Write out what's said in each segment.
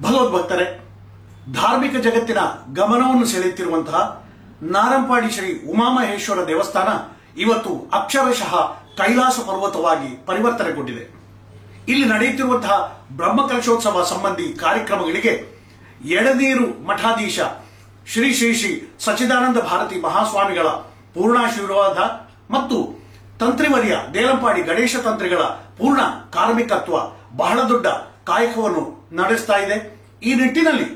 ಭಗವದ್ಭಕ್ತರೇ, ಧಾರ್ಮಿಕ ಜಗತ್ತಿನ ಗಮನವನ್ನು ಸೆಳೆಯುತ್ತಿರುವಂತಹ ನಾರಂಪಾಡಿ ಶ್ರೀ ಉಮಾಮಹೇಶ್ವರ ದೇವಸ್ಥಾನ ಇವತ್ತು ಅಕ್ಷರಶಃ ಕೈಲಾಸ ಪರ್ವತವಾಗಿ ಪರಿವರ್ತನೆಗೊಂಡಿದೆ. ಇಲ್ಲಿ ನಡೆಯುತ್ತಿರುವಂತಹ ಬ್ರಹ್ಮಕಲಶೋತ್ಸವ ಸಂಬಂಧಿ ಕಾರ್ಯಕ್ರಮಗಳಿಗೆ ಎಡನೀರು ಮಠಾಧೀಶ ಶ್ರೀ ಶ್ರೀ ಶ್ರೀ ಸಚ್ಚಿದಾನಂದ ಭಾರತಿ ಮಹಾಸ್ವಾಮಿಗಳ ಪೂರ್ಣಾಶೀರ್ವಾದ ಮತ್ತು ತಂತ್ರಿವರ್ಯ ದೇಲಂಪಾಡಿ ಗಣೇಶ ತಂತ್ರಿಗಳ ಪೂರ್ಣ ಕಾರ್ಮಿಕತ್ವ ಬಹಳ ದೊಡ್ಡ ಕಾಯಕವನ್ನು ನಡೆಸ್ತಾ ಇದೆ. ಈ ನಿಟ್ಟಿನಲ್ಲಿ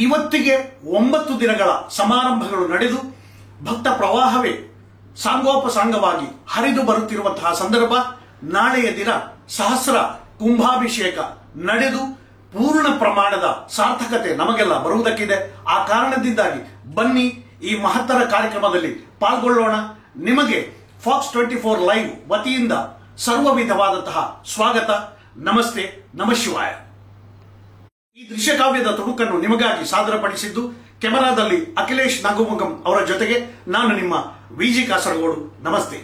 ಇವತ್ತಿಗೆ 9 ದಿನಗಳ ಸಮಾರಂಭಗಳು ನಡೆದು ಭಕ್ತ ಪ್ರವಾಹವೇ ಸಾಂಗೋಪಸಾಂಗವಾಗಿ ಹರಿದು ಬರುತ್ತಿರುವಂತಹ ಸಂದರ್ಭ. ನಾಳೆಯ ದಿನ ಸಹಸ್ರ ಕುಂಭಾಭಿಷೇಕ ನಡೆದು ಪೂರ್ಣ ಪ್ರಮಾಣದ ಸಾರ್ಥಕತೆ ನಮಗೆಲ್ಲ ಬರುವುದಕ್ಕಿದೆ. ಆ ಕಾರಣದಿಂದಾಗಿ ಬನ್ನಿ ಈ ಮಹತ್ತರ ಕಾರ್ಯಕ್ರಮದಲ್ಲಿ ಪಾಲ್ಗೊಳ್ಳೋಣ. ನಿಮಗೆ ಫಾಕ್ಸ್ 24 ಲೈವ್ ವತಿಯಿಂದ ಸರ್ವ ವಿಧವಾದಂತಹ ಸ್ವಾಗತ. ನಮಸ್ತೆ, ನಮಃ ಶಿವಾಯ. ಈ ದೃಶ್ಯಕಾವ್ಯದ ತುಣುಕನ್ನು ನಿಮಗಾಗಿ ಸಾದರಪಡಿಸಿದ್ದು ಕೆಮರಾದಲ್ಲಿ ಅಖಿಲೇಶ್ ನಾಗುಮುಗಂ ಅವರ ಜೊತೆಗೆ ನಾನು ನಿಮ್ಮ ವಿಜಿ ಕಾಸರಗೋಡು. ನಮಸ್ತೆ.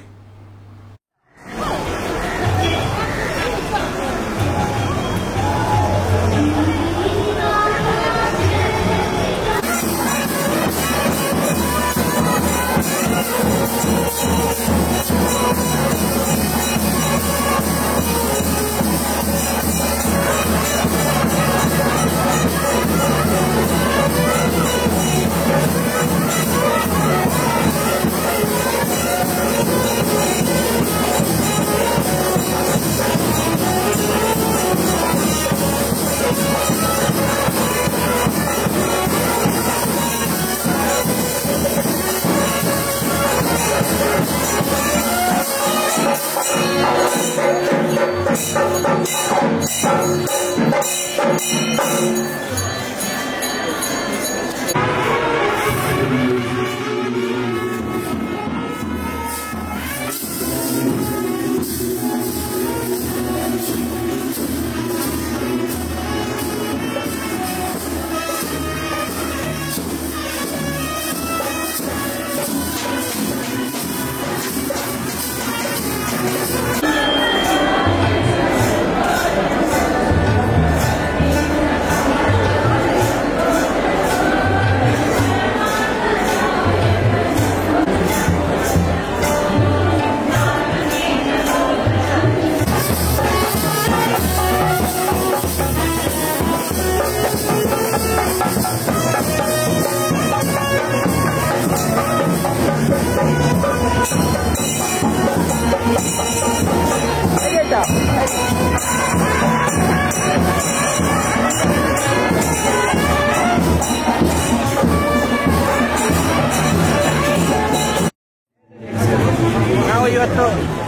ನಾವು ಇವತ್ತು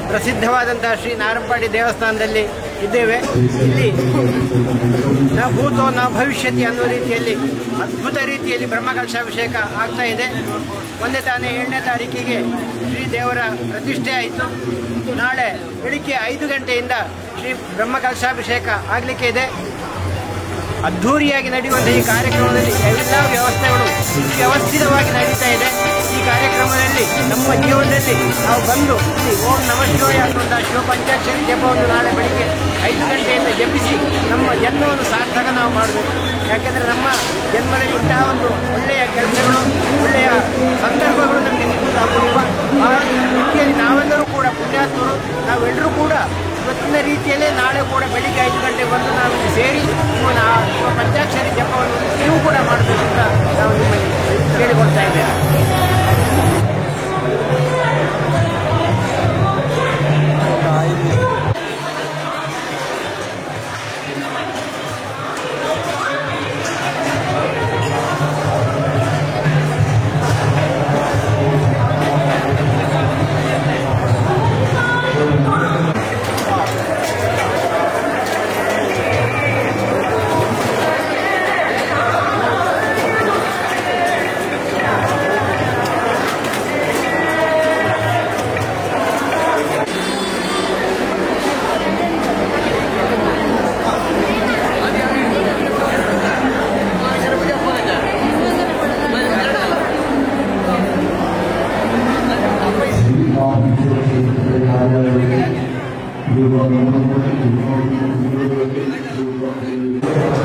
ಪ್ರಸಿದ್ಧವಾದಂತಹ ಶ್ರೀ ನಾರಂಪಾಡಿ ದೇವಸ್ಥಾನದಲ್ಲಿ ಇದ್ದೇವೆ. ಇಲ್ಲಿ ನಾವು ಭೂತೋ ನಾವು ಭವಿಷ್ಯತಿ ಅನ್ನೋ ರೀತಿಯಲ್ಲಿ ಅದ್ಭುತ ರೀತಿಯಲ್ಲಿ ಬ್ರಹ್ಮಕಲಶಾಭಿಷೇಕ ಆಗ್ತಾ ಇದೆ. ಒಂದೇ ತಾನೇ 7ನೇ ತಾರೀಕಿಗೆ ಶ್ರೀ ದೇವರ ಪ್ರತಿಷ್ಠೆ ಆಯಿತು. ನಾಳೆ ಬೆಳಿಗ್ಗೆ 5 ಗಂಟೆಯಿಂದ ಶ್ರೀ ಬ್ರಹ್ಮಕಲಶಾಭಿಷೇಕ ಆಗಲಿಕ್ಕೆ ಇದೆ. ಅದ್ಧೂರಿಯಾಗಿ ನಡೆಯುವಂಥ ಈ ಕಾರ್ಯಕ್ರಮದಲ್ಲಿ ಎಲ್ಲ ವ್ಯವಸ್ಥೆಗಳು ವ್ಯವಸ್ಥಿತವಾಗಿ ನಡೀತಾ ಇದೆ. ಈ ಕಾರ್ಯಕ್ರಮದಲ್ಲಿ ನಮ್ಮ ಜೀವನದಲ್ಲಿ ನಾವು ಬಂದು ಓಂ ನಮಃ ಶಿವಾಯ ಅನ್ನುವಂಥ ಶಿವ ಪಂಚಾಕ್ಷರಿ ಜಪವನ್ನು ನಾಳೆ ಬೆಳಿಗ್ಗೆ 5 ಗಂಟೆಯಿಂದ ಜಪಿಸಿ ನಮ್ಮ ಜನ್ಮವನ್ನು ಸಾರ್ಥಕ ನಾವು ಮಾಡಬೇಕು. ಯಾಕೆಂದರೆ ನಮ್ಮ ಜನ್ಮದಲ್ಲಿ ಇಂತಹ ಒಂದು ಒಳ್ಳೆಯ ಕೆಲಸಗಳು, ಒಳ್ಳೆಯ ಸಂದರ್ಭಗಳು ನಮಗೆ ಸಿಗುವ ಆ ರೀತಿಯಲ್ಲಿ ನಾವೆಲ್ಲರೂ ಕೂಡ ಪುಣ್ಯಾತ್ಮರು. ನಾವೆಲ್ಲರೂ ಕೂಡ ಇವತ್ತಿನ ರೀತಿಯಲ್ಲೇ ನಾಳೆ ಕೂಡ ಬೆಳಿಗ್ಗೆ 5 ಗಂಟೆಗೆ ಬಂದು ನಾವು ಸೇರಿ ಶಿವ ಪಂಚಾಕ್ಷರಿ ಜಪವನ್ನು ನೀವು ಕೂಡ ಮಾಡಬೇಕು ಅಂತ ನಾವು ನಿಮ್ಮಲ್ಲಿ ಕೇಳಿಕೊಳ್ತಾ ಇದ್ದೇವೆ. Thank you.